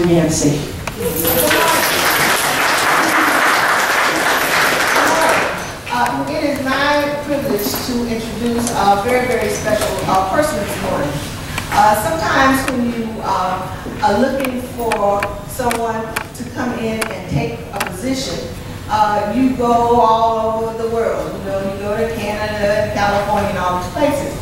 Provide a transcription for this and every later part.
Nancy. It is my privilege to introduce a very, very special person this morning. Sometimes when you are looking for someone to come in and take a position, you go all over the world. You know, you go to Canada, California, and all these places.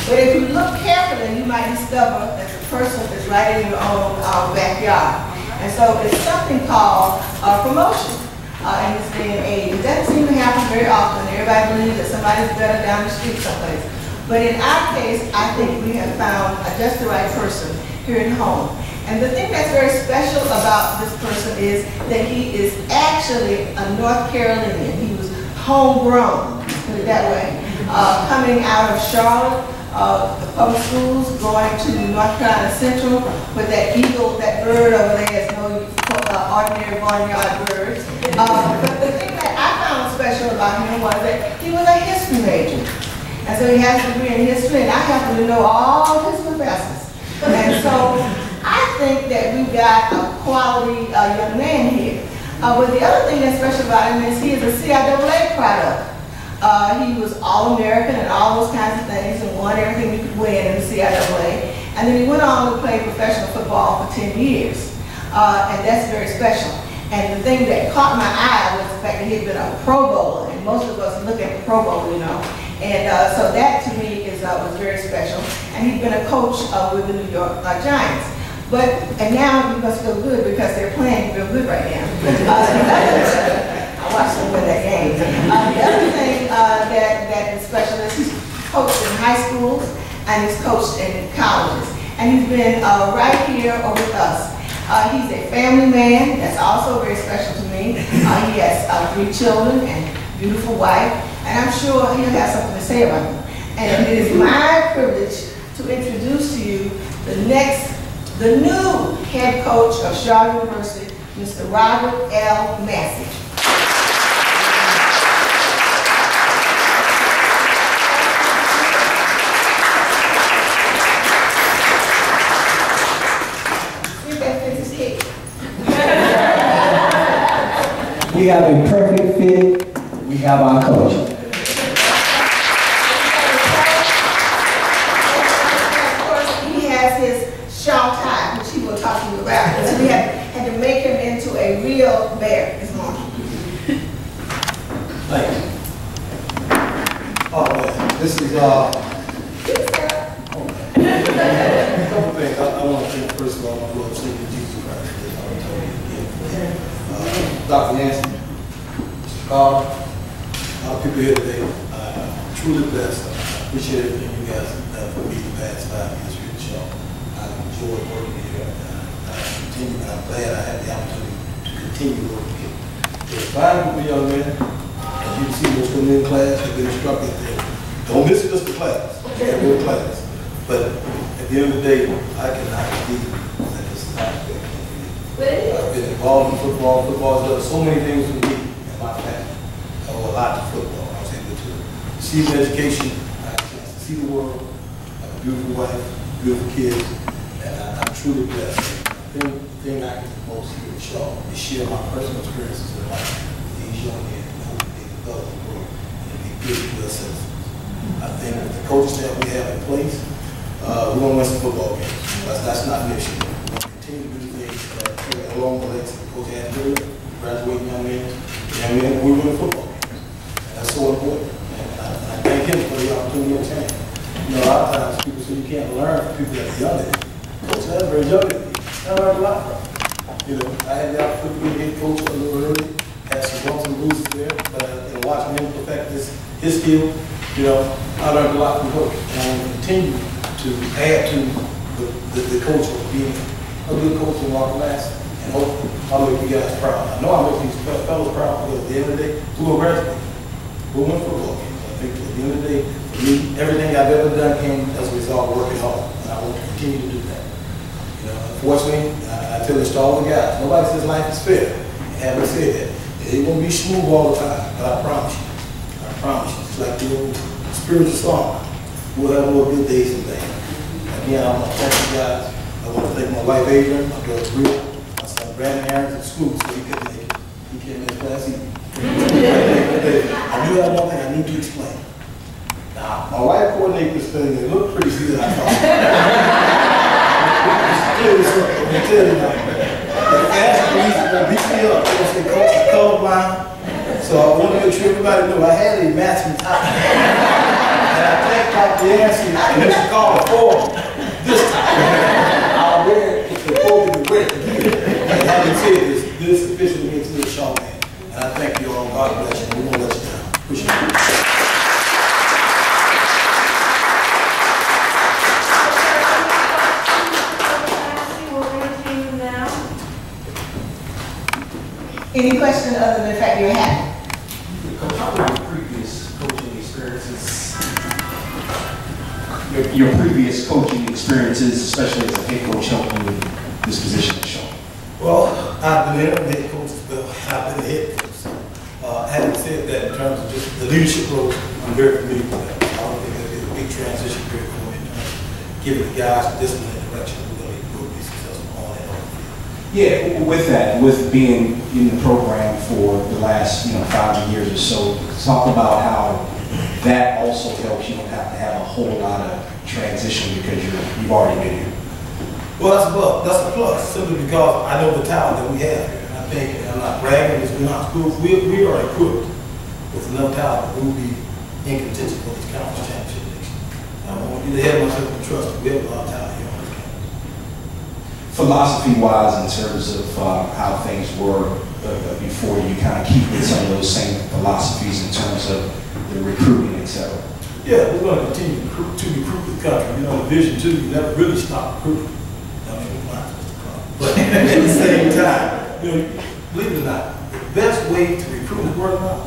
But if you look carefully, you might discover that the person is right in your own backyard. And so it's something called promotion in this day and age. It doesn't seem to happen very often. Everybody believes that somebody's better down the street someplace. But in our case, I think we have found just the right person here at home. And the thing that's very special about this person is that he is actually a North Carolinian. He was homegrown, put it that way, coming out of Charlotte, the public schools, going to North Carolina Central with that eagle, that bird over there is no ordinary barnyard bird. But the thing that I found special about him was that he was a history major. And so he has a degree in history, and I happen to know all his professors. And so I think that we've got a quality young man here. But the other thing that's special about him is he is a CIAA product. He was All-American and all those kinds of things and won everything you could win in the CIAA. And then he went on to play professional football for 10 years. And that's very special. And the thing that caught my eye was the fact that he had been a Pro Bowler. And most of us look at the Pro Bowl, you know. And so that to me was very special. And he's been a coach with the New York Giants. And now you must feel good because they're playing real good right now. I watched them win that game. The other thing that is special is he's coached in high schools and he's coached in colleges. And he's been right here with us. He's a family man. That's also very special to me. He has 3 children and a beautiful wife. And I'm sure he'll have something to say about them. And it is my privilege to introduce to you the new head coach of Shaw University, Mr. Robert Massey. See if that fits his cake. We have a perfect fit. We have our coach. Shaw tie, which he will talk to you about. So we had to make him into a real bear this morning. Thank you. Oh man, this is a couple things. I want to thank first of all my Lord Savior Jesus Christ. Dr. Nancy, Mr. Carter, a lot of people here today. Truly blessed. I appreciate everything you guys have done for me the past 5 years here at Shaw. I enjoy working here. I'm glad I had the opportunity to continue working here. There's 5 group of young men, as you can see, most of them in class, they've been instructed there. Don't miss just the class. They're in class. But at the end of the day, I cannot believe that this is not good. I've been involved in football. Football has done so many things for me and my family. I owe a lot to football. I was able to receive an education. I had a chance to see the world. I have a beautiful wife, beautiful kids. And I'm truly blessed. The thing I can do most here at Shaw is share my personal experiences in life with these young men and hope they develop and grow and be good citizens. I think with the coach that we have in place, we're going to win some football games. That's not an issue. We're going to continue to do things along the legs of the coach has here, graduating young men, and we win football games. And that's so important. And I thank him for the opportunity to change. You know, a lot of times people say you can't learn from people that are younger than you. Coach is very young than me. I learned a lot from him. You know, I had the opportunity to get coached a little early, had some bumps and bruises there, but watching him perfect his skill, you know, I learned a lot from coach. And I will continue to add to the coach of being a good coach in Robert Massey. And hopefully I'll make you guys proud. I know I'll make these fellows proud because at the end of the day, we're going to graduate. We'll win football games. I think at the end of the day, for me, everything I've ever done came as a result of working hard. And I want to continue to do that. You know, unfortunately, I tell this to all the guys. Nobody says life is fair. And having said that, it won't be smooth all the time. But I promise you, it's like the old spiritual song. We'll have more good days than bad. Again, I want to thank you guys. I want to thank my wife Adrian, my brother Rick, my son Brandon Aaron's at school, so he couldn't make it. He came in class evening. I do have one thing I need to explain. Now, my wife coordinated this thing, it looked pretty good, I thought. I'm going to tell you now. The fast police are going to beat me up. They're going to say, Coach, you're colorblind. So I want to make sure everybody knows I had a matching top. And I think like the answer, and this is called a form. This time, I'll wear it if the form is wear it. And having said this officially makes me a short man. And I thank you all. God bless you. We won't let you down. Appreciate it. Any question other than the fact you're happy? Coach, how were your previous coaching experiences? Your previous coaching experiences, especially as a head coach, helped you with this position at Shaw? Well, I've been a head coach as well. I've been a head coach. So, having said that, in terms of just the leadership role, I'm very familiar with that. I don't think that'd be a big transition period for me in terms of giving the guys the discipline and direction we're going to be successful on and off the field. Yeah, with that, with being in the program for the last 5 years or so, talk about how that also helps you don't have to have a whole lot of transition because you've already been here. Well, that's a plus, simply because I know the talent that we have here. And I think, and I'm not bragging, because we're not schools, we are equipped with enough talent that we'll be in contention for this conference championship next year. I want you to have myself and trust that we have a lot of talent here on this campus. Philosophy-wise, in terms of how things were before, you kind of keep with some of those same philosophies in terms of the recruiting, etc. Yeah, we're going to continue to recruit the country. You know, Division II, you never really stop recruiting. I mean, we're not supposed to come. But at the same time, believe it or not, the best way to recruit is word of mouth.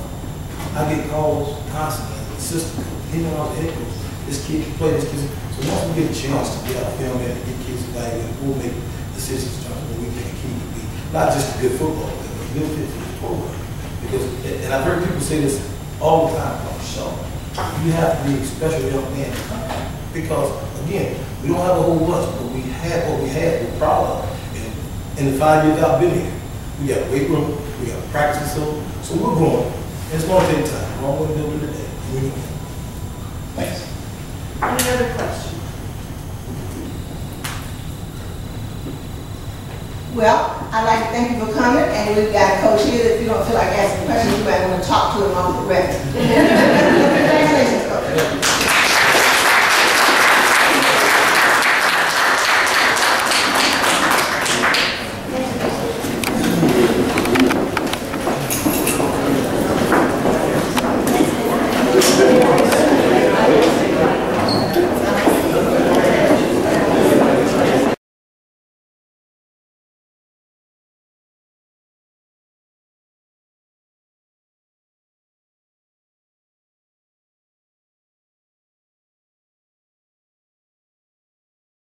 I get calls constantly as an assistant coach, even when I was a head coach. This kid can play, this kid. So once we get a chance to get our film in and get kids evaluated, we'll make decisions in terms of what we think a kid can be. Not just a good football player, but a good fit for this program. Because, and I've heard people say this all the time on the show. You have to be a special young man to come out. Because, again, we don't have a whole bunch, but we had what we had, we're proud of. And in the 5 years I've been here, we got a weight room, we got a practice facility, so we're growing. And it's going to take time. We're all going to do it today. Thanks. Any other question? Well, I'd like to thank you for coming, and we've got a coach here. If you don't feel like asking questions, you might want to talk to him off the record.